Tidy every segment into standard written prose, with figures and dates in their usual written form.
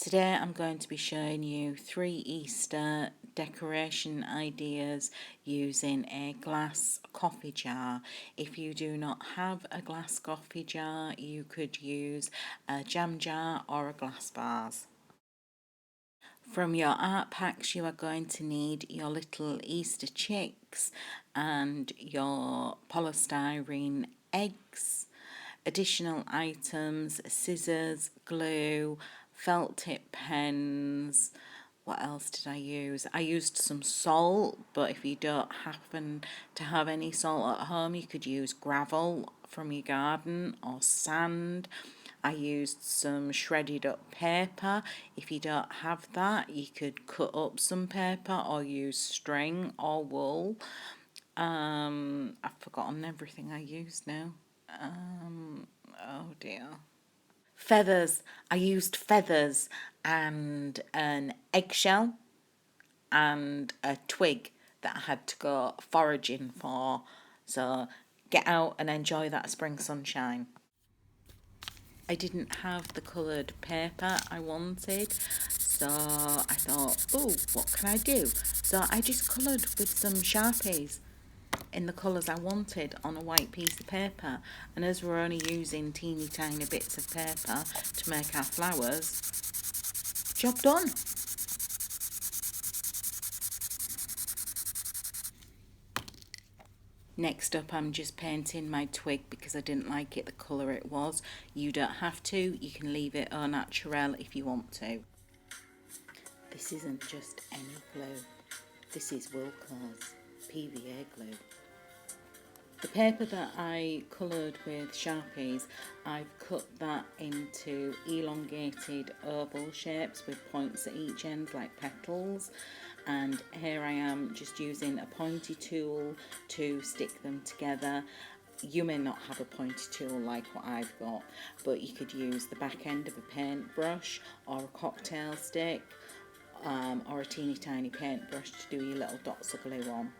Today I'm going to be showing you 3 Easter decoration ideas using a glass coffee jar. If you do not have a glass coffee jar, you could use a jam jar or a glass vase. From your art packs you are going to need your little Easter chicks and your polystyrene eggs. Additional items: scissors, glue, felt tip pens. What else did I use? I used some salt, but if you don't happen to have any salt at home, you could use gravel from your garden or sand. I used some shredded up paper. If you don't have that, you could cut up some paper or use string or wool. I've forgotten everything I used now. Oh dear. Feathers. I used feathers and an eggshell and a twig that I had to go foraging for. So get out and enjoy that spring sunshine. I didn't have the coloured paper I wanted, so I thought, oh, what can I do? So I just coloured with some Sharpies in the colours I wanted on a white piece of paper, and as we're only using teeny tiny bits of paper to make our flowers, job done. Next up, I'm just painting my twig because I didn't like it the colour it was. You don't have to, you can leave it au naturel if you want to. This isn't just any glue, this is Wilko's PVA glue. The paper that I coloured with Sharpies, I've cut that into elongated oval shapes with points at each end like petals, and here I am just using a pointy tool to stick them together. You may not have a pointy tool like what I've got, but you could use the back end of a paintbrush or a cocktail stick or a teeny tiny paintbrush to do your little dots of glue on.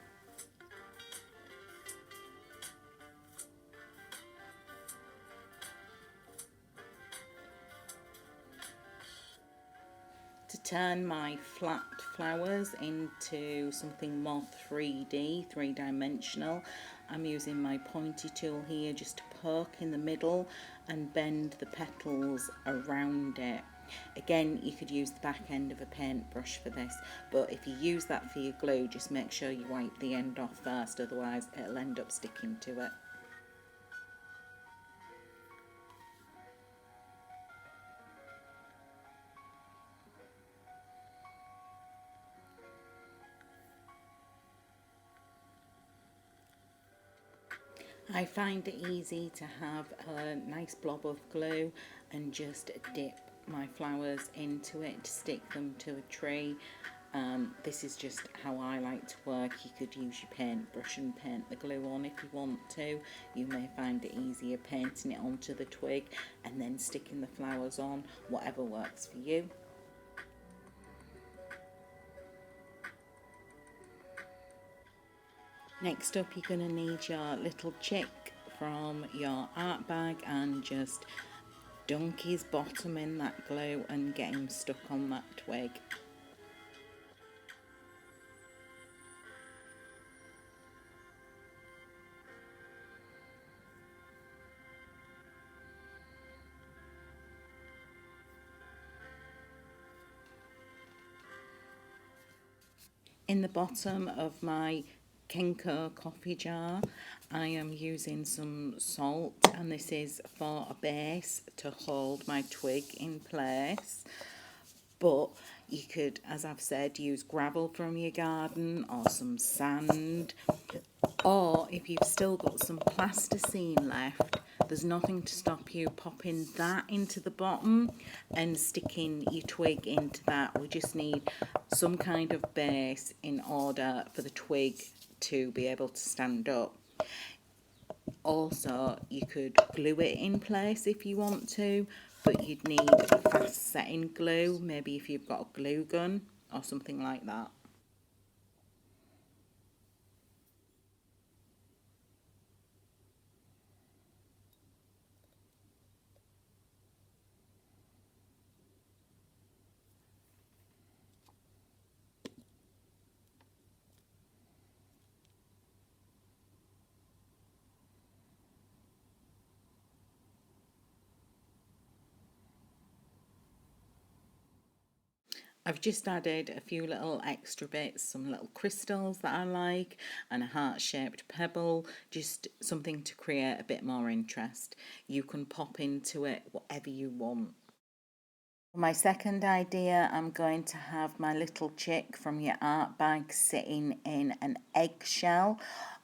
To turn my flat flowers into something more 3D, three-dimensional, I'm using my pointy tool here just to poke in the middle and bend the petals around it. Again, you could use the back end of a paintbrush for this, but if you use that for your glue, just make sure you wipe the end off first, otherwise it'll end up sticking to it. I find it easy to have a nice blob of glue and just dip my flowers into it to stick them to a tree. This is just how I like to work. You could use your paintbrush and paint the glue on if you want to. You may find it easier painting it onto the twig and then sticking the flowers on, whatever works for you. Next up, you're going to need your little chick from your art bag and just dunk his bottom in that glue and get him stuck on that twig. In the bottom of my Kenko coffee jar, I am using some salt, and this is for a base to hold my twig in place. But you could, as I've said, use gravel from your garden or some sand, or if you've still got some plasticine left, there's nothing to stop you popping that into the bottom and sticking your twig into that. We just need some kind of base in order for the twig to be able to stand up. Also, you could glue it in place if you want to, but you'd need fast setting glue, maybe if you've got a glue gun or something like that. I've just added a few little extra bits, some little crystals that I like, and a heart-shaped pebble, just something to create a bit more interest. You can pop into it whatever you want. My second idea, I'm going to have my little chick from your art bag sitting in an eggshell.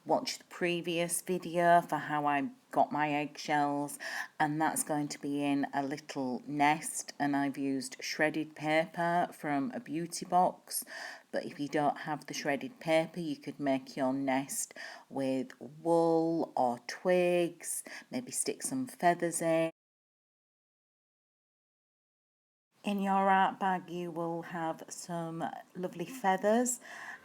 Watch the previous video for how I got my eggshells, and that's going to be in a little nest, and I've used shredded paper from a beauty box. But if you don't have the shredded paper, you could make your nest with wool or twigs, maybe stick some feathers in. In your art bag you will have some lovely feathers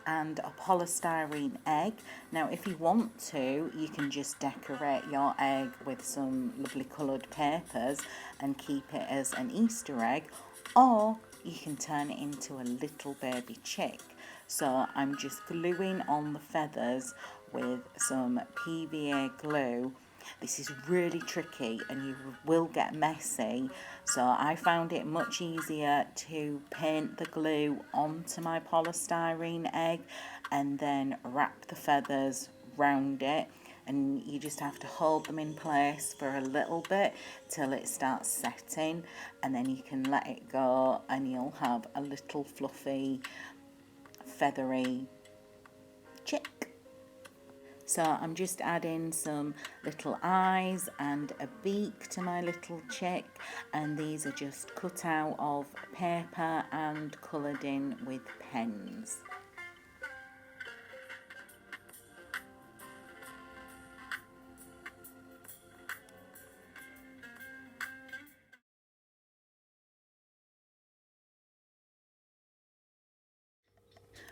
and a polystyrene egg. Now if you want to, you can just decorate your egg with some lovely coloured papers and keep it as an Easter egg, or you can turn it into a little baby chick. So I'm just gluing on the feathers with some PVA glue. This is really tricky and you will get messy, so I found it much easier to paint the glue onto my polystyrene egg and then wrap the feathers round it, and you just have to hold them in place for a little bit till it starts setting, and then you can let it go and you'll have a little fluffy feathery chick. So I'm just adding some little eyes and a beak to my little chick, and these are just cut out of paper and coloured in with pens.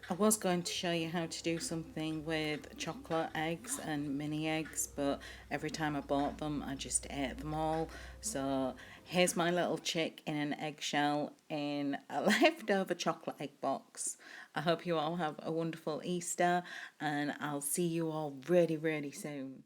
I was going to show you how to do something with chocolate eggs and mini eggs, but every time I bought them I just ate them all. So here's my little chick in an eggshell in a leftover chocolate egg box. I hope you all have a wonderful Easter, and I'll see you all really, really soon.